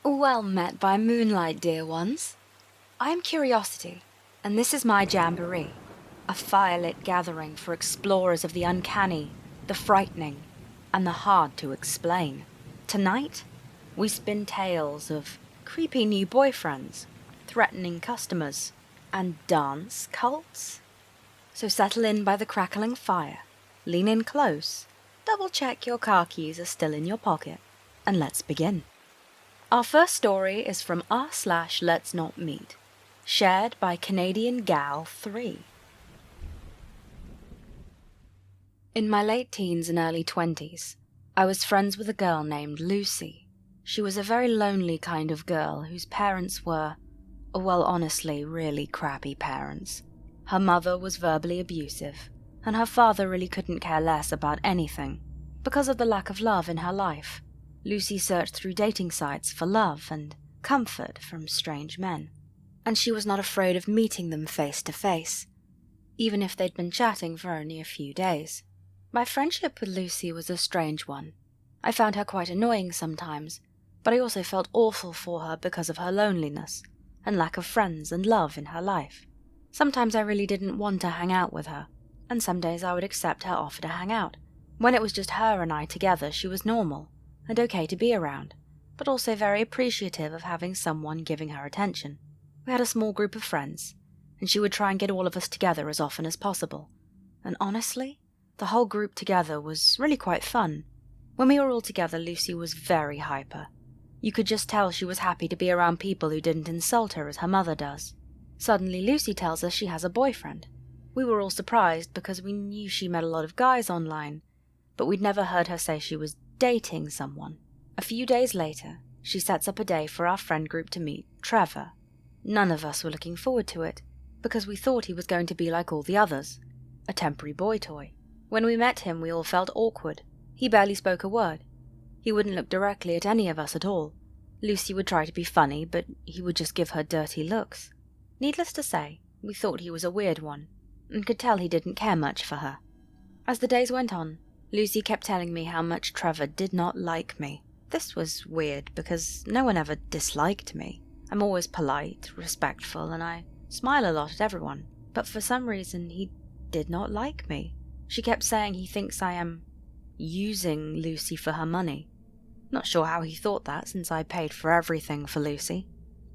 Well met by moonlight, dear ones. I am Curiosity, and this is my jamboree, a firelit gathering for explorers of the uncanny, the frightening, and the hard to explain. Tonight, we spin tales of creepy new boyfriends, threatening customers, and dance cults. So settle in by the crackling fire, lean in close, double check your car keys are still in your pocket, and let's begin. Our first story is from r/Let's Not Meet, shared by Canadian Gal 3. In my late teens and early 20s, I was friends with a girl named Lucy. She was a very lonely kind of girl whose parents were, well, honestly, really crappy parents. Her mother was verbally abusive, and her father really couldn't care less about anything. Because of the lack of love in her life, Lucy searched through dating sites for love and comfort from strange men. And she was not afraid of meeting them face to face, even if they'd been chatting for only a few days. My friendship with Lucy was a strange one. I found her quite annoying sometimes, but I also felt awful for her because of her loneliness and lack of friends and love in her life. Sometimes I really didn't want to hang out with her, and some days I would accept her offer to hang out. When it was just her and I together, she was normal and okay to be around, but also very appreciative of having someone giving her attention. We had a small group of friends, and she would try and get all of us together as often as possible. And honestly, the whole group together was really quite fun. When we were all together, Lucy was very hyper. You could just tell she was happy to be around people who didn't insult her as her mother does. Suddenly, Lucy tells us she has a boyfriend. We were all surprised because we knew she met a lot of guys online, but we'd never heard her say she was dating someone. A few days later, she sets up a day for our friend group to meet Trevor. None of us were looking forward to it, because we thought he was going to be like all the others, a temporary boy toy. When we met him, we all felt awkward. He barely spoke a word. He wouldn't look directly at any of us at all. Lucy would try to be funny, but he would just give her dirty looks. Needless to say, we thought he was a weird one, and could tell he didn't care much for her. As the days went on, Lucy kept telling me how much Trevor did not like me. This was weird, because no one ever disliked me. I'm always polite, respectful, and I smile a lot at everyone. But for some reason, he did not like me. She kept saying he thinks I am using Lucy for her money. Not sure how he thought that, since I paid for everything for Lucy.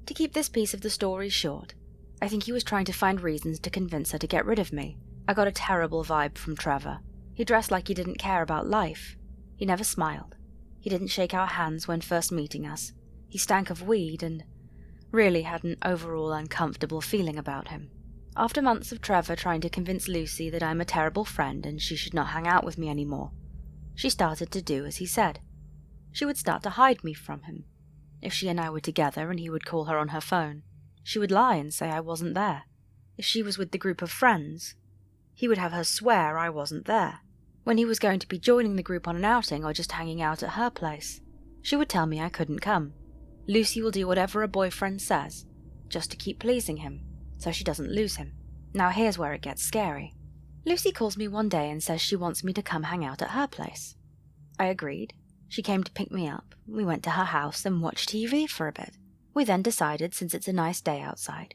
To keep this piece of the story short, I think he was trying to find reasons to convince her to get rid of me. I got a terrible vibe from Trevor. He dressed like he didn't care about life. He never smiled. He didn't shake our hands when first meeting us. He stank of weed and really had an overall uncomfortable feeling about him. After months of Trevor trying to convince Lucy that I'm a terrible friend and she should not hang out with me anymore, she started to do as he said. She would start to hide me from him. If she and I were together and he would call her on her phone, she would lie and say I wasn't there. If she was with the group of friends, he would have her swear I wasn't there. When he was going to be joining the group on an outing or just hanging out at her place, she would tell me I couldn't come. Lucy will do whatever a boyfriend says, just to keep pleasing him, so she doesn't lose him. Now here's where it gets scary. Lucy calls me one day and says she wants me to come hang out at her place. I agreed. She came to pick me up. We went to her house and watched TV for a bit. We then decided, since it's a nice day outside,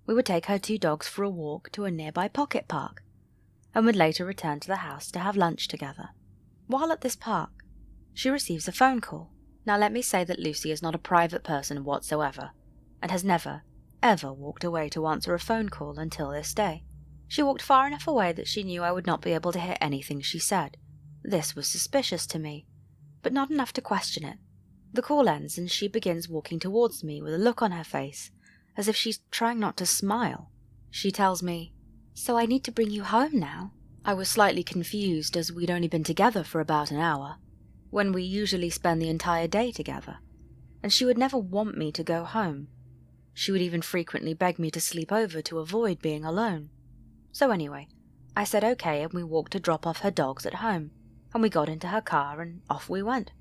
we would take her 2 dogs for a walk to a nearby pocket park, and would later return to the house to have lunch together. While at this park, she receives a phone call. Now let me say that Lucy is not a private person whatsoever, and has never, ever walked away to answer a phone call until this day. She walked far enough away that she knew I would not be able to hear anything she said. This was suspicious to me, but not enough to question it. The call ends and she begins walking towards me with a look on her face, as if she's trying not to smile. She tells me, "So I need to bring you home now?" I was slightly confused as we'd only been together for about an hour, when we usually spend the entire day together, and she would never want me to go home. She would even frequently beg me to sleep over to avoid being alone. So anyway, I said okay and we walked to drop off her dogs at home, and we got into her car and off we went.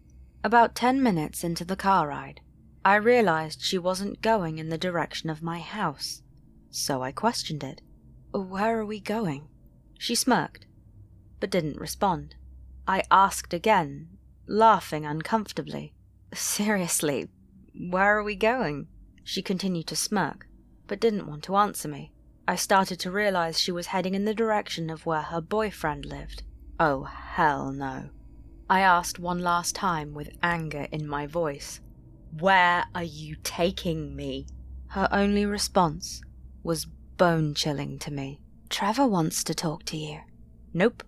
About 10 minutes into the car ride, I realized she wasn't going in the direction of my house, so I questioned it. "Where are we going?" She smirked, but didn't respond. I asked again, laughing uncomfortably. "Seriously, Where are we going?" She continued to smirk, but didn't want to answer me. I started to realize she was heading in the direction of where her boyfriend lived. Oh, hell no. I asked one last time with anger in my voice. "Where are you taking me?" Her only response was bone-chilling to me. "Trevor wants to talk to you." Nope.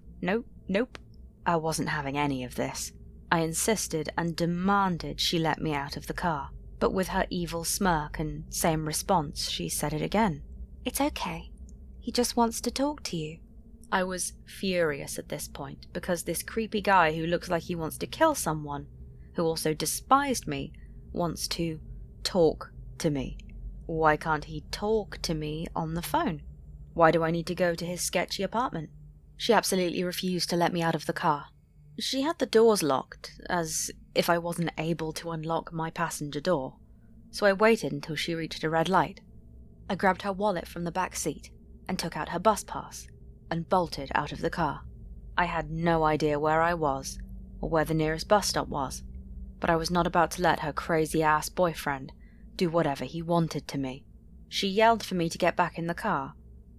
I wasn't having any of this. I insisted and demanded she let me out of the car, but with her evil smirk and same response, she said it again. "It's okay. He just wants to talk to you." I was furious at this point, because this creepy guy who looks like he wants to kill someone, who also despised me, wants to talk to me. Why can't he talk to me on the phone? Why do I need to go to his sketchy apartment? She absolutely refused to let me out of the car. She had the doors locked, as if I wasn't able to unlock my passenger door, so I waited until she reached a red light. I grabbed her wallet from the back seat and took out her bus pass and bolted out of the car. I had no idea where I was or where the nearest bus stop was, but I was not about to let her crazy-ass boyfriend do whatever he wanted to me. She yelled for me to get back in the car,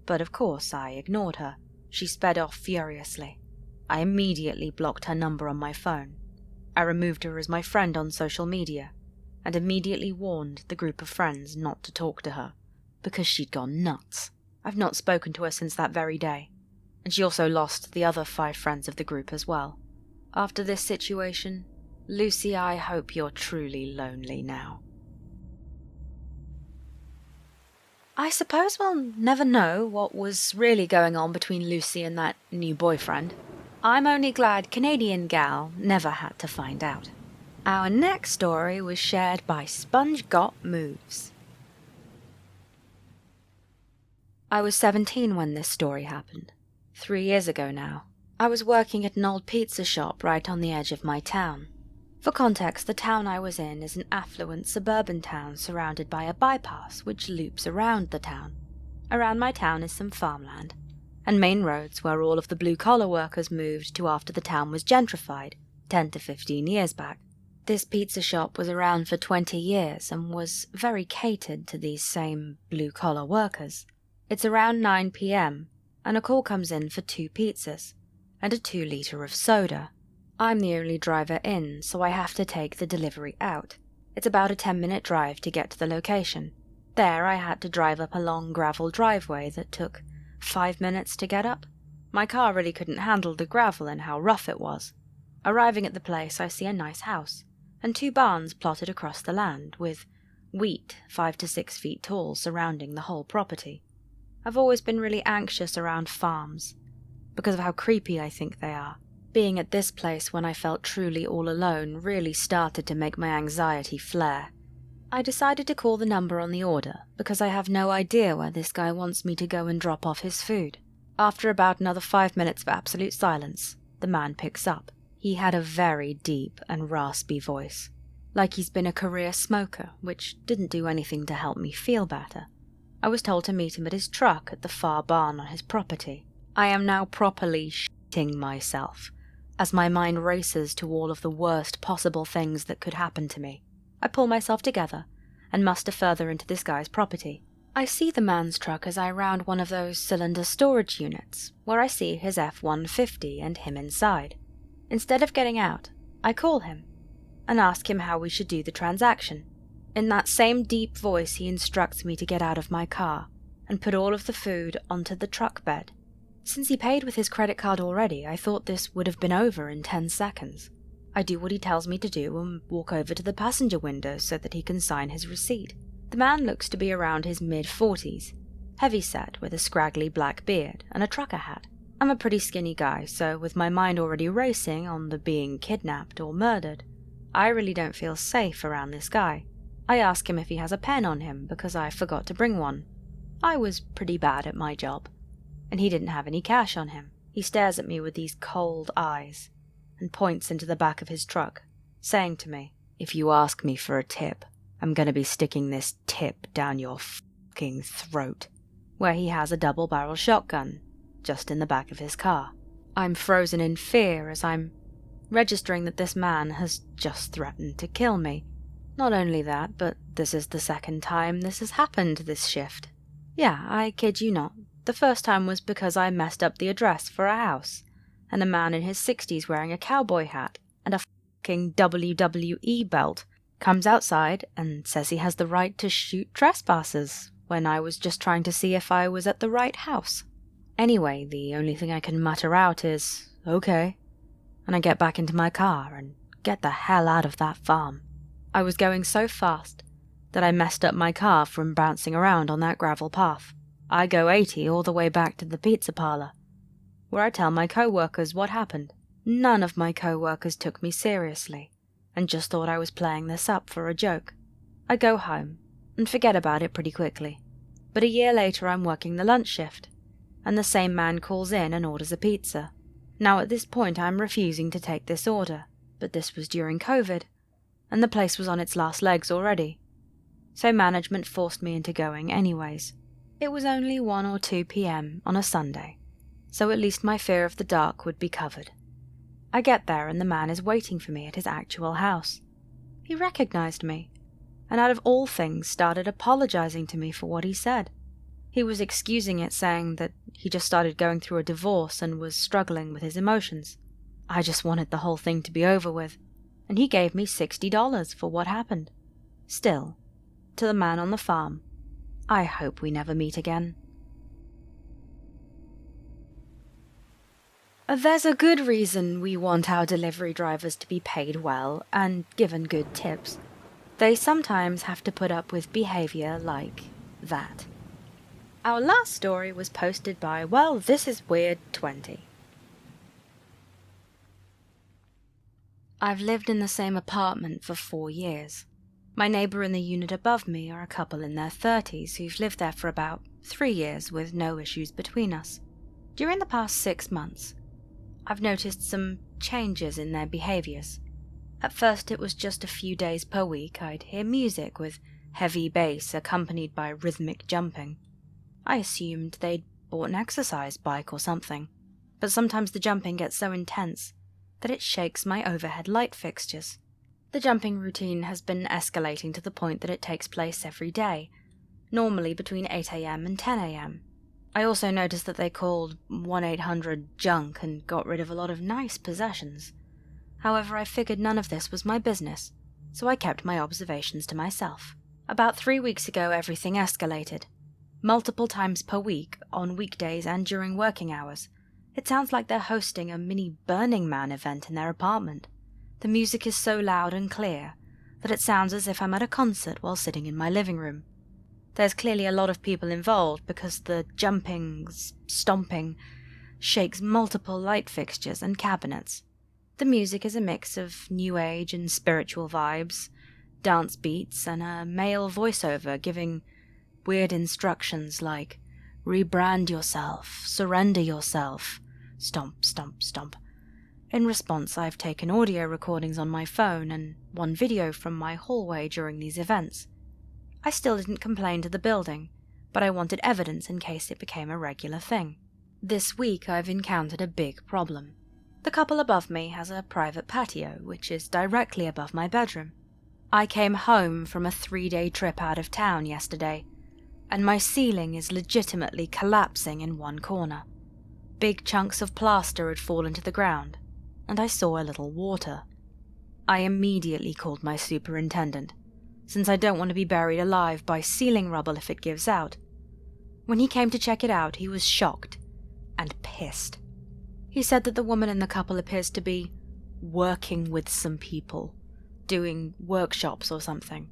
but of course I ignored her. She sped off furiously. I immediately blocked her number on my phone. I removed her as my friend on social media, and immediately warned the group of friends not to talk to her, because she'd gone nuts. I've not spoken to her since that very day, and she also lost the other 5 friends of the group as well. After this situation, Lucy, I hope you're truly lonely now. I suppose we'll never know what was really going on between Lucy and that new boyfriend. I'm only glad Canadian gal never had to find out. Our next story was shared by SpongeGotMoves. I was 17 when this story happened. 3 years ago now. I was working at an old pizza shop right on the edge of my town. For context, the town I was in is an affluent suburban town surrounded by a bypass which loops around the town. Around my town is some farmland, and main roads where all of the blue-collar workers moved to after the town was gentrified 10 to 15 years back. This pizza shop was around for 20 years and was very catered to these same blue-collar workers. It's around 9 p.m, and a call comes in for 2 pizzas and a 2-liter of soda. I'm the only driver in, so I have to take the delivery out. It's about a 10-minute drive to get to the location. There I had to drive up a long gravel driveway that took 5 minutes to get up. My car really couldn't handle the gravel and how rough it was. Arriving at the place, I see a nice house and 2 barns plotted across the land, with wheat 5 to 6 feet tall surrounding the whole property. I've always been really anxious around farms, because of how creepy I think they are. Being at this place when I felt truly all alone really started to make my anxiety flare. I decided to call the number on the order, because I have no idea where this guy wants me to go and drop off his food. After about another 5 minutes of absolute silence, the man picks up. He had a very deep and raspy voice, like he's been a career smoker, which didn't do anything to help me feel better. I was told to meet him at his truck at the far barn on his property. I am now properly shitting myself, as my mind races to all of the worst possible things that could happen to me. I pull myself together and muster further into this guy's property. I see the man's truck as I round one of those cylinder storage units, where I see his F-150 and him inside. Instead of getting out, I call him and ask him how we should do the transaction. In that same deep voice, he instructs me to get out of my car and put all of the food onto the truck bed. Since he paid with his credit card already, I thought this would have been over in 10 seconds. I do what he tells me to do and walk over to the passenger window so that he can sign his receipt. The man looks to be around his mid-40s, heavy-set with a scraggly black beard and a trucker hat. I'm a pretty skinny guy, so with my mind already racing on the being kidnapped or murdered, I really don't feel safe around this guy. I ask him if he has a pen on him because I forgot to bring one. I was pretty bad at my job, and he didn't have any cash on him. He stares at me with these cold eyes and points into the back of his truck, saying to me, "If you ask me for a tip, I'm gonna be sticking this tip down your fucking throat," where he has a double-barrel shotgun just in the back of his car. I'm frozen in fear as I'm registering that this man has just threatened to kill me. Not only that, but this is the second time this has happened this shift. Yeah, I kid you not. The first time was because I messed up the address for a house, and a man in his 60s wearing a cowboy hat and a fucking WWE belt comes outside and says he has the right to shoot trespassers when I was just trying to see if I was at the right house. Anyway, the only thing I can mutter out is, okay, and I get back into my car and get the hell out of that farm. I was going so fast that I messed up my car from bouncing around on that gravel path. I go 80 all the way back to the pizza parlor, where I tell my co-workers what happened. None of my co-workers took me seriously, and just thought I was playing this up for a joke. I go home, and forget about it pretty quickly. But a year later I'm working the lunch shift, and the same man calls in and orders a pizza. Now at this point I'm refusing to take this order, but this was during COVID, and the place was on its last legs already. So management forced me into going anyways. It was only 1 or 2 p.m. on a Sunday, so at least my fear of the dark would be covered. I get there and the man is waiting for me at his actual house. He recognized me, and out of all things started apologizing to me for what he said. He was excusing it, saying that he just started going through a divorce and was struggling with his emotions. I just wanted the whole thing to be over with, and he gave me $60 for what happened. Still, to the man on the farm, I hope we never meet again. There's a good reason we want our delivery drivers to be paid well and given good tips. They sometimes have to put up with behavior like that. Our last story was posted by, well, this is weird 20. I've lived in the same apartment for 4 years. My neighbour in the unit above me are a couple in their 30s who've lived there for about 3 years with no issues between us. During the past 6 months, I've noticed some changes in their behaviours. At first it was just a few days per week I'd hear music with heavy bass accompanied by rhythmic jumping. I assumed they'd bought an exercise bike or something, but sometimes the jumping gets so intense that it shakes my overhead light fixtures. The jumping routine has been escalating to the point that it takes place every day, normally between 8 a.m. and 10 a.m. I also noticed that they called 1-800-JUNK and got rid of a lot of nice possessions. However, I figured none of this was my business, so I kept my observations to myself. About 3 weeks ago, everything escalated. Multiple times per week, on weekdays and during working hours. It sounds like they're hosting a mini Burning Man event in their apartment. The music is so loud and clear that it sounds as if I'm at a concert while sitting in my living room. There's clearly a lot of people involved because the jumping, stomping, shakes multiple light fixtures and cabinets. The music is a mix of new age and spiritual vibes, dance beats, and a male voiceover giving weird instructions like, rebrand yourself, surrender yourself, stomp, stomp, stomp. In response, I've taken audio recordings on my phone and one video from my hallway during these events. I still didn't complain to the building, but I wanted evidence in case it became a regular thing. This week I've encountered a big problem. The couple above me has a private patio, which is directly above my bedroom. I came home from a 3-day trip out of town yesterday, and my ceiling is legitimately collapsing in one corner. Big chunks of plaster had fallen to the ground, and I saw a little water. I immediately called my superintendent, since I don't want to be buried alive by ceiling rubble if it gives out. When he came to check it out, he was shocked and pissed. He said that the woman in the couple appears to be working with some people, doing workshops or something.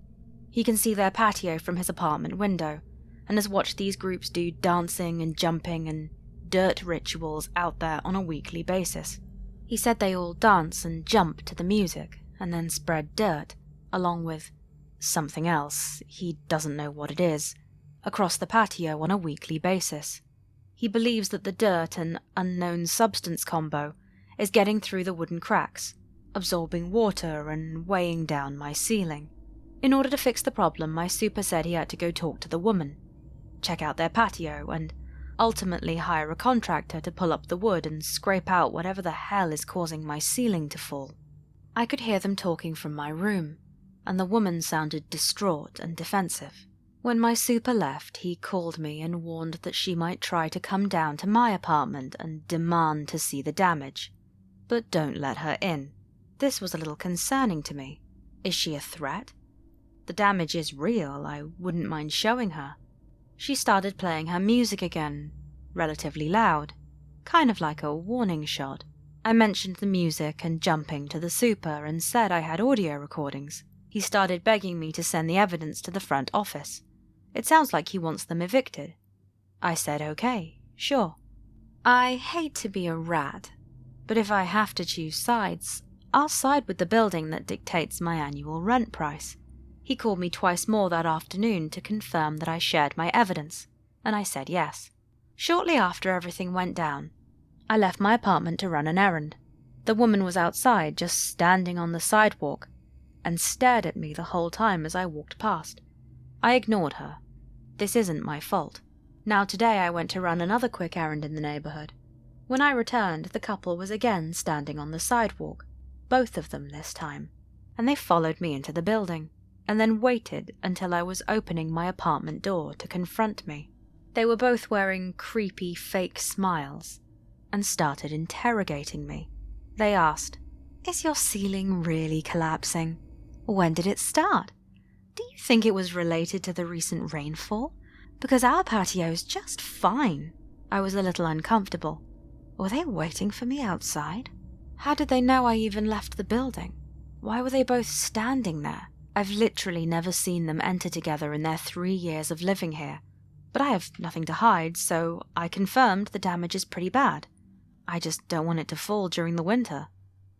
He can see their patio from his apartment window, and has watched these groups do dancing and jumping and dirt rituals out there on a weekly basis. He said they all dance and jump to the music, and then spread dirt, along with something else, he doesn't know what it is, across the patio on a weekly basis. He believes that the dirt and unknown substance combo is getting through the wooden cracks, absorbing water and weighing down my ceiling. In order to fix the problem, my super said he had to go talk to the woman, check out their patio, and ultimately hire a contractor to pull up the wood and scrape out whatever the hell is causing my ceiling to fall. I could hear them talking from my room, and the woman sounded distraught and defensive. When my super left, he called me and warned that she might try to come down to my apartment and demand to see the damage. But don't let her in. This was a little concerning to me. Is she a threat? The damage is real, I wouldn't mind showing her. She started playing her music again, relatively loud, kind of like a warning shot. I mentioned the music and jumping to the super and said I had audio recordings. He started begging me to send the evidence to the front office. It sounds like he wants them evicted. I said okay, sure. I hate to be a rat, but if I have to choose sides, I'll side with the building that dictates my annual rent price. He called me twice more that afternoon to confirm that I shared my evidence, and I said yes. Shortly after everything went down, I left my apartment to run an errand. The woman was outside, just standing on the sidewalk, and stared at me the whole time as I walked past. I ignored her. This isn't my fault. Now today I went to run another quick errand in the neighborhood. When I returned, the couple was again standing on the sidewalk, both of them this time, and they followed me into the building, and then waited until I was opening my apartment door to confront me. They were both wearing creepy fake smiles, and started interrogating me. They asked, "Is your ceiling really collapsing? When did it start? Do you think it was related to the recent rainfall? Because our patio's just fine." I was a little uncomfortable. Were they waiting for me outside? How did they know I even left the building? Why were they both standing there? I've literally never seen them enter together in their 3 years of living here. But I have nothing to hide, so I confirmed the damage is pretty bad. I just don't want it to fall during the winter.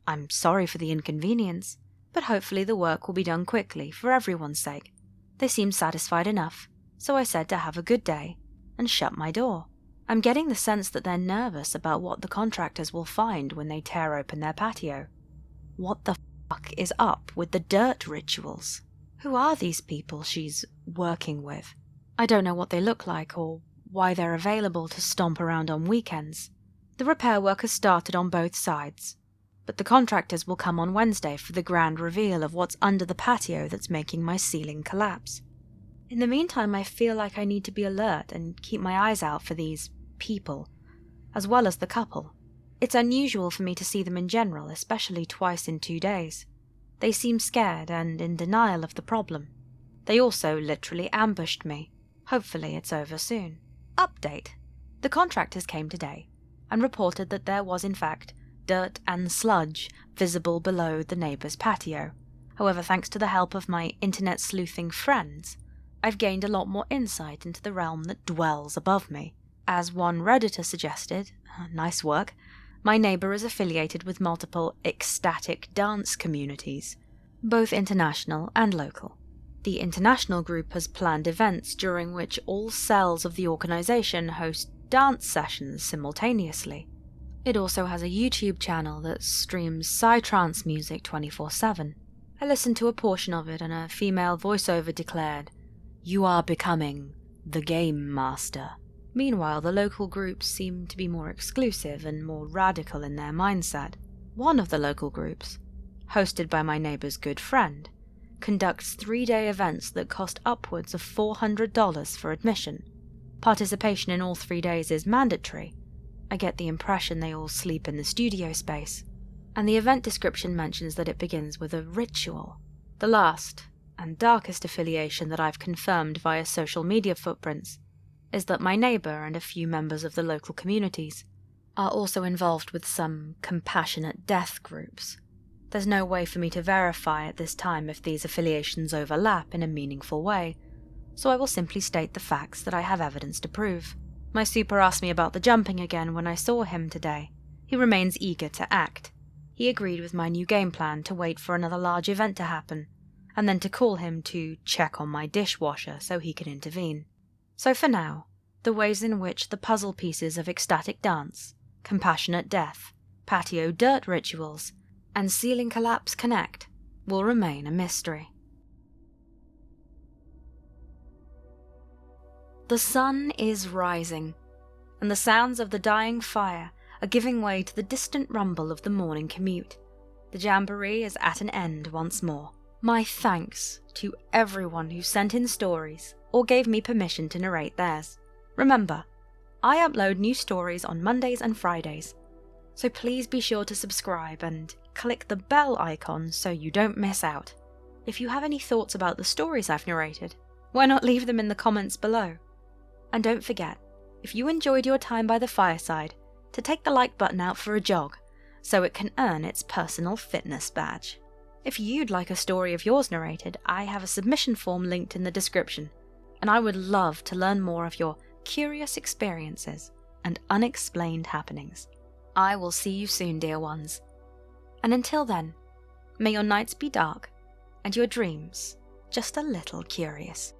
I'm sorry for the inconvenience, but hopefully the work will be done quickly for everyone's sake. They seemed satisfied enough, so I said to have a good day and shut my door. I'm getting the sense that they're nervous about what the contractors will find when they tear open their patio. What the fuck is up with the dirt rituals? Who are these people she's working with? I don't know what they look like or why they're available to stomp around on weekends. The repair work has started on both sides, but the contractors will come on Wednesday for the grand reveal of what's under the patio that's making my ceiling collapse. In the meantime, I feel like I need to be alert and keep my eyes out for these people, as well as the couple. It's unusual for me to see them in general, especially twice in 2 days. They seem scared and in denial of the problem. They also literally ambushed me. Hopefully it's over soon. Update. The contractors came today and reported that there was in fact dirt and sludge visible below the neighbour's patio. However, thanks to the help of my internet sleuthing friends, I've gained a lot more insight into the realm that dwells above me. As one Redditor suggested, nice work, my neighbour is affiliated with multiple ecstatic dance communities, both international and local. The international group has planned events during which all cells of the organisation host dance sessions simultaneously. It also has a YouTube channel that streams psytrance music 24/7. I listened to a portion of it and a female voiceover declared, "You are becoming the Game Master." Meanwhile, the local groups seem to be more exclusive and more radical in their mindset. One of the local groups, hosted by my neighbour's good friend, conducts 3-day events that cost upwards of $400 for admission. Participation in all 3 days is mandatory. I get the impression they all sleep in the studio space. And the event description mentions that it begins with a ritual. The last and darkest affiliation that I've confirmed via social media footprints is that my neighbour and a few members of the local communities are also involved with some compassionate death groups. There's no way for me to verify at this time if these affiliations overlap in a meaningful way, so I will simply state the facts that I have evidence to prove. My super asked me about the jumping again when I saw him today. He remains eager to act. He agreed with my new game plan to wait for another large event to happen, and then to call him to check on my dishwasher so he can intervene. So for now, the ways in which the puzzle pieces of ecstatic dance, compassionate death, patio dirt rituals, and ceiling collapse connect will remain a mystery. The sun is rising, and the sounds of the dying fire are giving way to the distant rumble of the morning commute. The jamboree is at an end once more. My thanks to everyone who sent in stories or gave me permission to narrate theirs. Remember, I upload new stories on Mondays and Fridays, so please be sure to subscribe and click the bell icon so you don't miss out. If you have any thoughts about the stories I've narrated, why not leave them in the comments below? And don't forget, if you enjoyed your time by the fireside, to take the like button out for a jog, so it can earn its personal fitness badge. If you'd like a story of yours narrated, I have a submission form linked in the description, and I would love to learn more of your curious experiences and unexplained happenings. I will see you soon, dear ones. And until then, may your nights be dark and your dreams just a little curious.